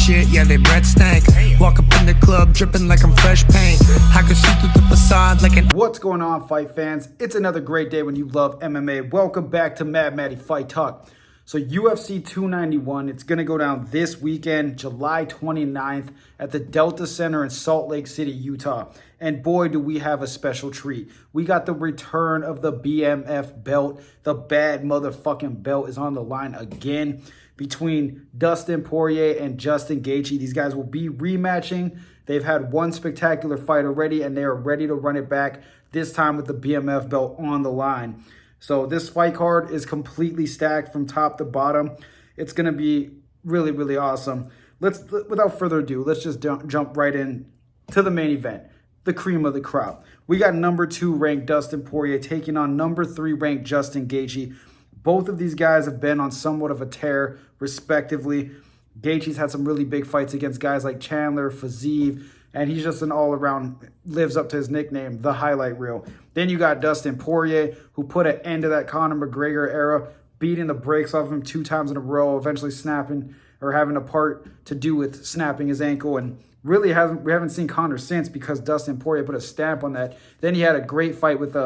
shit, yeah, they breath stank. Walk up in the club, dripping like I'm fresh paint. I could see through the facade like an... What's going on, fight fans? It's another great day when you love MMA. Welcome back to Mad Matty Fight Talk. So UFC 291, it's going to go down this weekend, July 29th at the Delta Center in Salt Lake City, Utah. And boy, do we have a special treat. We got the return of the BMF belt. The bad motherfucking belt is on the line again between Dustin Poirier and Justin Gaethje. These guys will be rematching. They've had one spectacular fight already, and they are ready to run it back, this time with the BMF belt on the line. So this fight card is completely stacked from top to bottom. It's going to be really, really awesome. Without further ado, let's just jump right in to the main event, the cream of the crop. We got number 2 ranked Dustin Poirier taking on number 3 ranked Justin Gaethje. Both of these guys have been on somewhat of a tear, respectively. Gaethje's had some really big fights against guys like Chandler, Fiziev, and he's just an all-around, lives up to his nickname, the highlight reel. Then you got Dustin Poirier, who put an end to that Conor McGregor era, beating the brakes off him 2 times in a row, eventually snapping or having a part to do with snapping his ankle. And really we haven't seen Conor since because Dustin Poirier put a stamp on that. Then he had a great fight with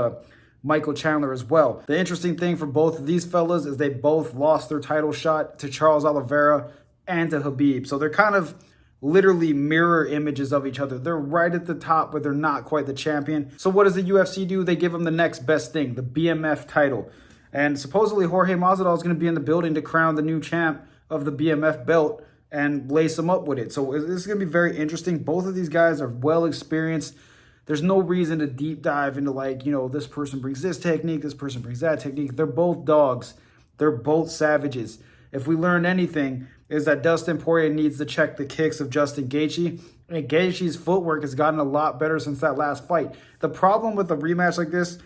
Michael Chandler as well. The interesting thing for both of these fellas is they both lost their title shot to Charles Oliveira and to Khabib. So they're kind of literally mirror images of each other. They're right at the top, but they're not quite the champion. So what does the UFC do? They give them the next best thing, the BMF title. And supposedly Jorge Masvidal is going to be in the building to crown the new champ of the BMF belt and lace him up with it. So this is going to be very interesting. Both of these guys are well experienced. There's no reason to deep dive into like, you know, this person brings this technique, this person brings that technique. They're both dogs. They're both savages. If we learned anything, is that Dustin Poirier needs to check the kicks of Justin Gaethje. And Gaethje's footwork has gotten a lot better since that last fight. The problem with a rematch like this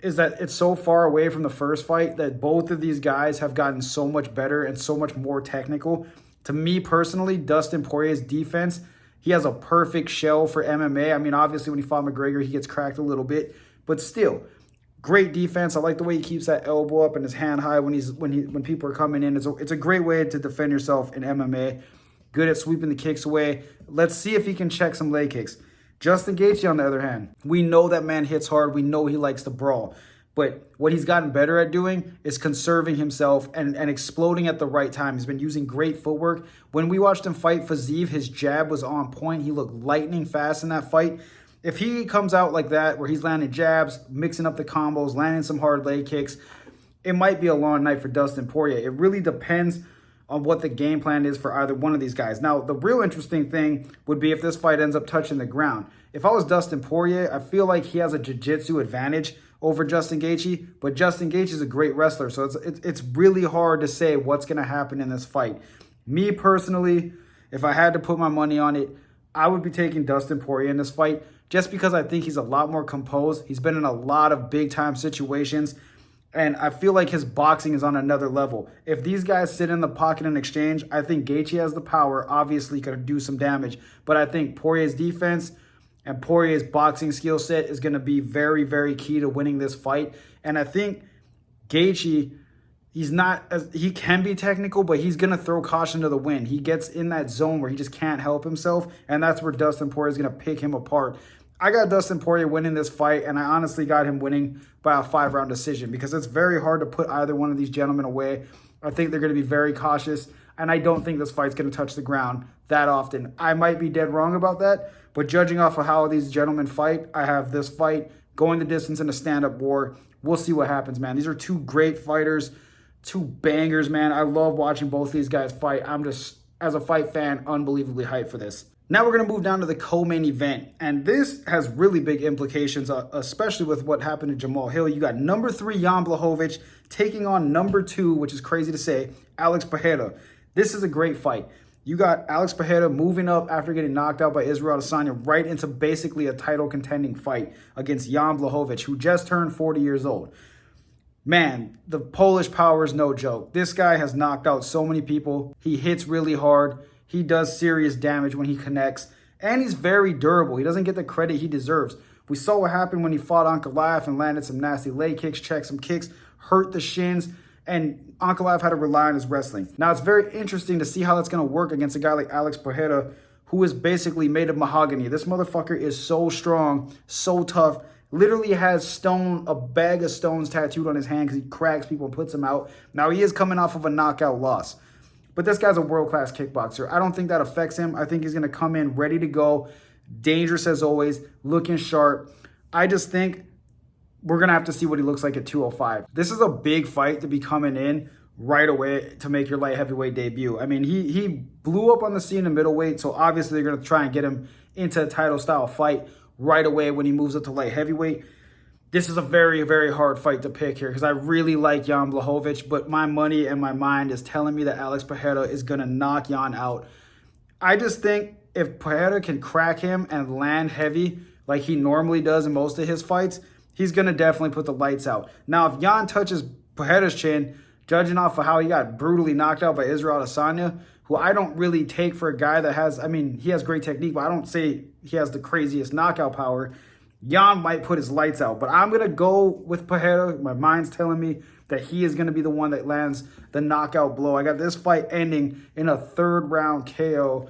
is that it's so far away from the first fight that both of these guys have gotten so much better and so much more technical. To me personally, Dustin Poirier's defense, he has a perfect shell for MMA. I mean, obviously when he fought McGregor, he gets cracked a little bit, but still, great defense. I like the way he keeps that elbow up and his hand high when people are coming in. It's a great way to defend yourself in MMA. Good at sweeping the kicks away. Let's see if he can check some leg kicks. Justin Gaethje, on the other hand, we know that man hits hard. We know he likes to brawl. But what he's gotten better at doing is conserving himself and exploding at the right time. He's been using great footwork. When we watched him fight Fiziev, his jab was on point. He looked lightning fast in that fight. If he comes out like that, where he's landing jabs, mixing up the combos, landing some hard leg kicks, it might be a long night for Dustin Poirier. It really depends on what the game plan is for either one of these guys. Now, the real interesting thing would be if this fight ends up touching the ground. If I was Dustin Poirier, I feel like he has a jiu-jitsu advantage over Justin Gaethje, but Justin Gaethje is a great wrestler, so it's really hard to say what's going to happen in this fight. Me personally, if I had to put my money on it, I would be taking Dustin Poirier in this fight just because I think he's a lot more composed. He's been in a lot of big-time situations, and I feel like his boxing is on another level. If these guys sit in the pocket and exchange, I think Gaethje has the power, obviously could do some damage, but I think Poirier's defense and Poirier's boxing skill set is going to be very, very key to winning this fight. And I think Gaethje, he can be technical, but he's going to throw caution to the wind. He gets in that zone where he just can't help himself, and that's where Dustin Poirier is going to pick him apart. I got Dustin Poirier winning this fight, and I honestly got him winning by a 5-round decision because it's very hard to put either one of these gentlemen away. I think they're going to be very cautious, and I don't think this fight's going to touch the ground that often. I might be dead wrong about that, but judging off of how these gentlemen fight, I have this fight going the distance in a stand-up war. We'll see what happens, man. These are 2 great fighters, 2 bangers, man. I love watching both these guys fight. I'm just, as a fight fan, unbelievably hyped for this. Now we're going to move down to the co-main event, and this has really big implications, especially with what happened to Jamal Hill. You got number 3, Jan Blachowicz, taking on number 2, which is crazy to say, Alex Pereira. This is a great fight. You got Alex Pereira moving up after getting knocked out by Israel Adesanya right into basically a title contending fight against Jan Blachowicz, who just turned 40 years old. Man, the Polish power is no joke. This guy has knocked out so many people. He hits really hard. He does serious damage when he connects. And he's very durable. He doesn't get the credit he deserves. We saw what happened when he fought Ankalaev and landed some nasty leg kicks, checked some kicks, hurt the shins, and Ankalaev had to rely on his wrestling. Now, it's very interesting to see how that's going to work against a guy like Alex Pereira, who is basically made of mahogany. This motherfucker is so strong, so tough, literally has a bag of stones tattooed on his hand because he cracks people and puts them out. Now, he is coming off of a knockout loss, but this guy's a world-class kickboxer. I don't think that affects him. I think he's going to come in ready to go, dangerous as always, looking sharp. I just think we're going to have to see what he looks like at 205. This is a big fight to be coming in right away to make your light heavyweight debut. I mean, he blew up on the scene in middleweight, so obviously they're going to try and get him into a title-style fight right away when he moves up to light heavyweight. This is a very, very hard fight to pick here because I really like Jan Blachowicz, but my money and my mind is telling me that Alex Pereira is going to knock Jan out. I just think if Pereira can crack him and land heavy like he normally does in most of his fights, he's going to definitely put the lights out. Now, if Jan touches Pereira's chin, judging off of how he got brutally knocked out by Israel Adesanya, who I don't really take for a guy that has, I mean, he has great technique, but I don't say he has the craziest knockout power. Jan might put his lights out, but I'm going to go with Pereira. My mind's telling me that he is going to be the one that lands the knockout blow. I got this fight ending in a third round KO.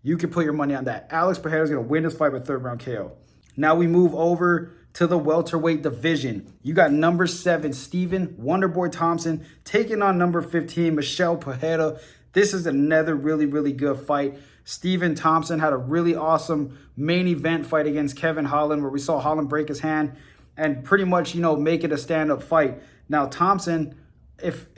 You can put your money on that. Alex Pereira is going to win this fight with third round KO. Now we move over to the welterweight division. You got number 7, Stephen Wonderboy Thompson, taking on number 15, Michel Pereira. This is another really, really good fight. Stephen Thompson had a really awesome main event fight against Kevin Holland where we saw Holland break his hand and pretty much, make it a stand-up fight. Now, Thompson, if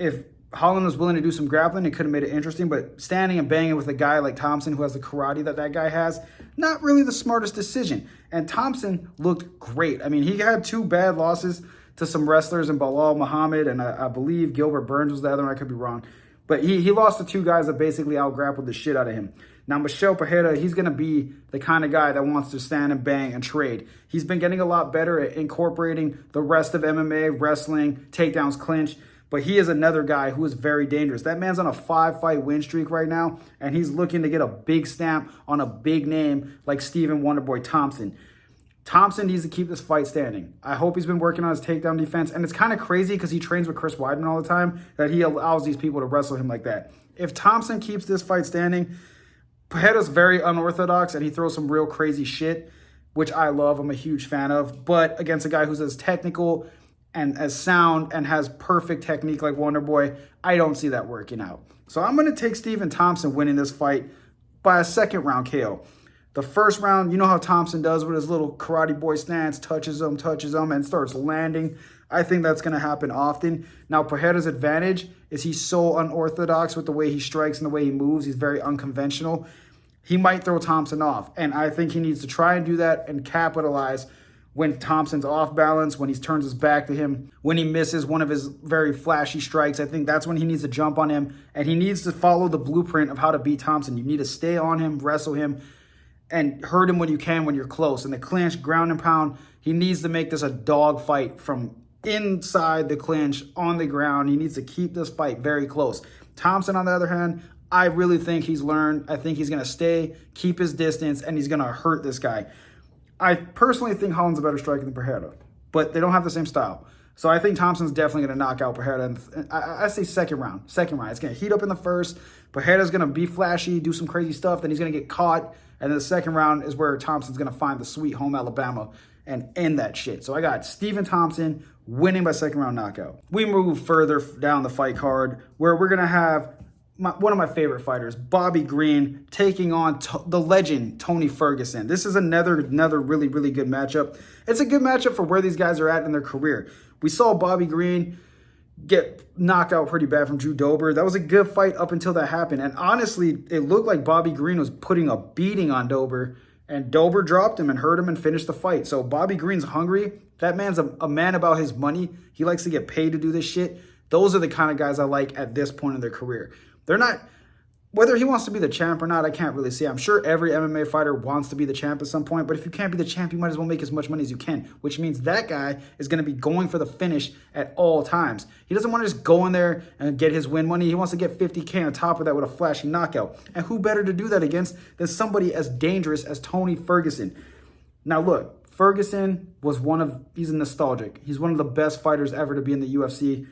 Holland was willing to do some grappling, it could have made it interesting, but standing and banging with a guy like Thompson who has the karate that guy has, not really the smartest decision. And Thompson looked great. I mean, he had 2 bad losses to some wrestlers in Bilal Muhammad, and I believe Gilbert Burns was the other one. I could be wrong. But he lost to 2 guys that basically out-grappled the shit out of him. Now, Michel Pereira, he's going to be the kind of guy that wants to stand and bang and trade. He's been getting a lot better at incorporating the rest of MMA, wrestling, takedowns, clinch. But he is another guy who is very dangerous. That man's on a 5-fight win streak right now, and he's looking to get a big stamp on a big name like Stephen Wonderboy Thompson. Thompson needs to keep this fight standing. I hope he's been working on his takedown defense, and it's kind of crazy because he trains with Chris Weidman all the time that he allows these people to wrestle him like that. If Thompson keeps this fight standing, Pereira's very unorthodox, and he throws some real crazy shit, which I love. I'm a huge fan of. But against a guy who's as technical and as sound and has perfect technique like Wonderboy, I don't see that working out. So I'm going to take Stephen Thompson winning this fight by a second round KO. The first round, you know how Thompson does with his little karate boy stance, touches him, and starts landing. I think that's going to happen often. Now, Pereira's advantage is he's so unorthodox with the way he strikes and the way he moves. He's very unconventional. He might throw Thompson off, and I think he needs to try and do that and capitalize when Thompson's off balance, when he turns his back to him, when he misses one of his very flashy strikes. I think that's when he needs to jump on him, and he needs to follow the blueprint of how to beat Thompson. You need to stay on him, wrestle him, and hurt him when you can when you're close. And the clinch, ground and pound, he needs to make this a dog fight from inside the clinch, on the ground. He needs to keep this fight very close. Thompson, on the other hand, I really think he's learned. I think he's going to stay, keep his distance, and he's going to hurt this guy. I personally think Holland's a better striker than Pereira, but they don't have the same style. So I think Thompson's definitely going to knock out Pereira. I say second round. It's going to heat up in the first. Pereira's going to be flashy, do some crazy stuff. Then he's going to get caught. And then the second round is where Thompson's going to find the sweet home Alabama and end that shit. So I got Stephen Thompson winning by second round knockout. We move further down the fight card where we're going to have one of my favorite fighters, Bobby Green, taking on the legend, Tony Ferguson. This is another really, really good matchup. It's a good matchup for where these guys are at in their career. We saw Bobby Green get knocked out pretty bad from Drew Dober. That was a good fight up until that happened. And honestly, it looked like Bobby Green was putting a beating on Dober, and Dober dropped him and hurt him and finished the fight. So Bobby Green's hungry. That man's a man about his money. He likes to get paid to do this shit. Those are the kind of guys I like at this point in their career. They're not, whether he wants to be the champ or not, I can't really see. I'm sure every MMA fighter wants to be the champ at some point, but if you can't be the champ, you might as well make as much money as you can, which means that guy is going to be going for the finish at all times. He doesn't want to just go in there and get his win money. He wants to get $50K on top of that with a flashy knockout. And who better to do that against than somebody as dangerous as Tony Ferguson? Now look, Ferguson was he's nostalgic. He's one of the best fighters ever to be in the UFC.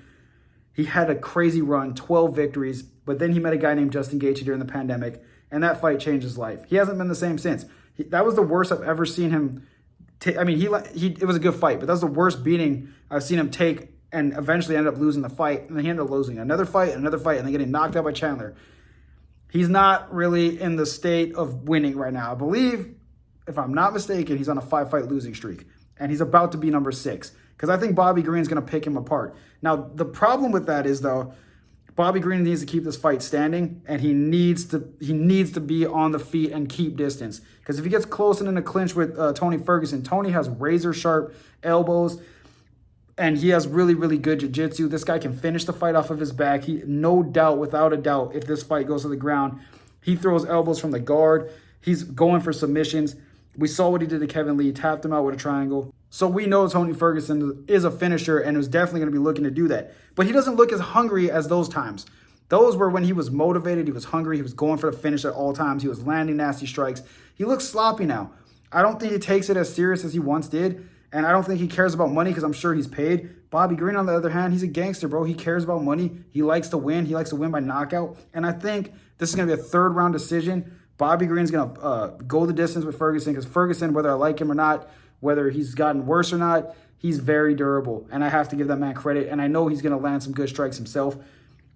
He had a crazy run, 12 victories, but then he met a guy named Justin Gaethje during the pandemic, and that fight changed his life. He hasn't been the same since. That was the worst I've ever seen him take. I mean, it was a good fight, but that was the worst beating I've seen him take, and eventually ended up losing the fight, and then he ended up losing another fight, and then getting knocked out by Chandler. He's not really in the state of winning right now. I believe, if I'm not mistaken, he's on a 5-fight losing streak, and he's about to be number 6, because I think Bobby Green's going to pick him apart. Now, the problem with that is, though, Bobby Green needs to keep this fight standing, and he needs to be on the feet and keep distance. Because if he gets close and in a clinch with Tony Ferguson, Tony has razor-sharp elbows, and he has really, really good jiu-jitsu. This guy can finish the fight off of his back. No doubt, without a doubt, if this fight goes to the ground, he throws elbows from the guard. He's going for submissions. We saw what he did to Kevin Lee, tapped him out with a triangle. So we know Tony Ferguson is a finisher and is definitely going to be looking to do that. But he doesn't look as hungry as those times. Those were when he was motivated, he was hungry, he was going for the finish at all times, he was landing nasty strikes. He looks sloppy now. I don't think he takes it as serious as he once did, and I don't think he cares about money because I'm sure he's paid. Bobby Green, on the other hand, he's a gangster, bro. He cares about money. He likes to win. He likes to win by knockout. And I think this is going to be a 3rd-round decision. Bobby Green's going to go the distance with Ferguson because Ferguson, whether I like him or not, whether he's gotten worse or not, he's very durable. And I have to give that man credit. And I know he's going to land some good strikes himself.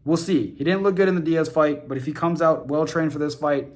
We'll see. He didn't look good in the Diaz fight, but if he comes out well-trained for this fight,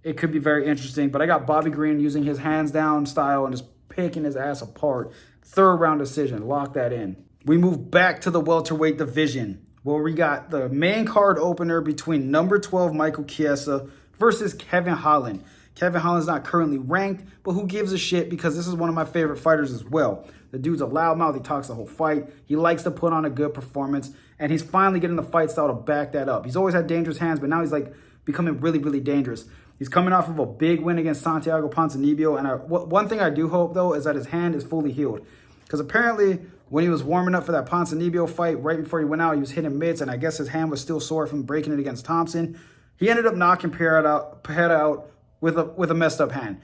it could be very interesting. But I got Bobby Green using his hands-down style and just picking his ass apart. 3rd-round decision. Lock that in. We move back to the welterweight division, where we got the main card opener between number 12 Michael Chiesa versus Kevin Holland. Kevin Holland's not currently ranked, but who gives a shit, because this is one of my favorite fighters as well. The dude's a loudmouth. He talks the whole fight. He likes to put on a good performance, and he's finally getting the fight style to back that up. He's always had dangerous hands, but now he's like becoming really, really dangerous. He's coming off of a big win against Santiago Ponzinibbio, and one thing I do hope, though, is that his hand is fully healed, because apparently when he was warming up for that Ponzinibbio fight, right before he went out, he was hitting mitts, and I guess his hand was still sore from breaking it against Thompson. He ended up knocking Periera out with a messed up hand.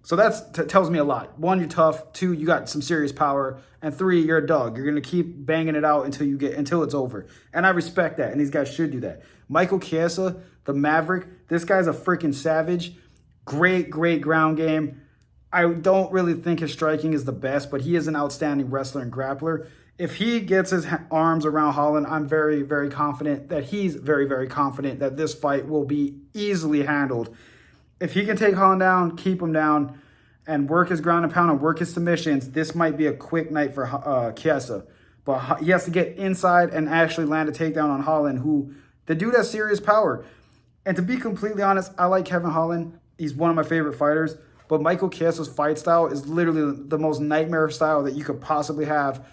So that tells me a lot. 1, you're tough. 2, you got some serious power. And 3, you're a dog. You're gonna keep banging it out until it's over. And I respect that. And these guys should do that. Michael Chiesa, the Maverick, this guy's a freaking savage. Great ground game. I don't really think his striking is the best, but he is an outstanding wrestler and grappler. If he gets his arms around Holland, I'm very, very confident that he's very, very confident that this fight will be easily handled. If he can take Holland down, keep him down, and work his ground and pound and work his submissions, this might be a quick night for Chiesa. But he has to get inside and actually land a takedown on Holland, who the dude has serious power. And to be completely honest, I like Kevin Holland. He's one of my favorite fighters. But Michael Chiesa's fight style is literally the most nightmare style that you could possibly have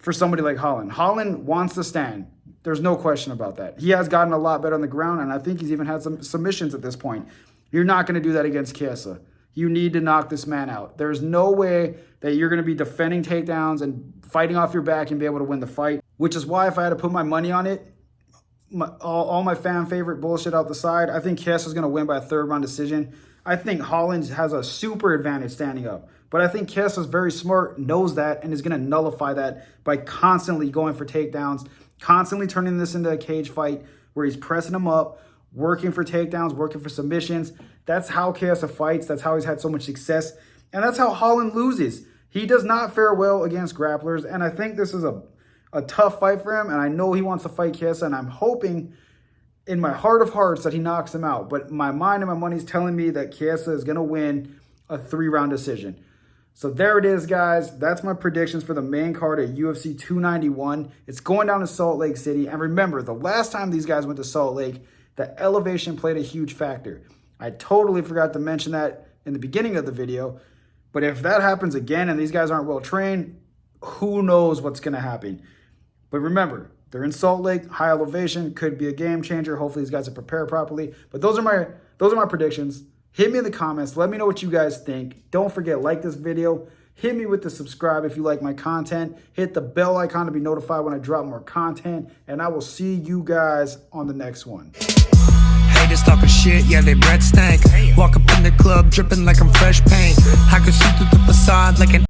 for somebody like Holland. Holland wants to stand. There's no question about that. He has gotten a lot better on the ground, and I think he's even had some submissions at this point. You're not going to do that against Chiesa. You need to knock this man out. There's no way that you're going to be defending takedowns and fighting off your back and be able to win the fight, which is why if I had to put my money on it, all my fan favorite bullshit out the side, I think Chiesa's going to win by a 3rd-round decision. I think Holland has a super advantage standing up. But I think Chiesa's very smart, knows that, and is going to nullify that by constantly going for takedowns, constantly turning this into a cage fight where he's pressing him up, working for takedowns, working for submissions. That's how Chiesa fights. That's how he's had so much success. And that's how Holland loses. He does not fare well against grapplers. And I think this is a tough fight for him. And I know he wants to fight Chiesa. And I'm hoping in my heart of hearts that he knocks him out. But my mind and my money is telling me that Chiesa is going to win a 3-round decision. So there it is, guys. That's my predictions for the main card at UFC 291. It's going down to Salt Lake City. And remember, the last time these guys went to Salt Lake, the elevation played a huge factor. I totally forgot to mention that in the beginning of the video. But if that happens again and these guys aren't well trained, who knows what's going to happen. But remember, they're in Salt Lake, high elevation, could be a game changer. Hopefully these guys are prepared properly. But those are my predictions. Hit me in the comments. Let me know what you guys think. Don't forget, like this video. Hit me with the subscribe if you like my content. Hit the bell icon to be notified when I drop more content. And I will see you guys on the next one. Haters talking shit, yeah, they breath stank. Walk up in the club dripping like I'm fresh paint. I can see through the facade like an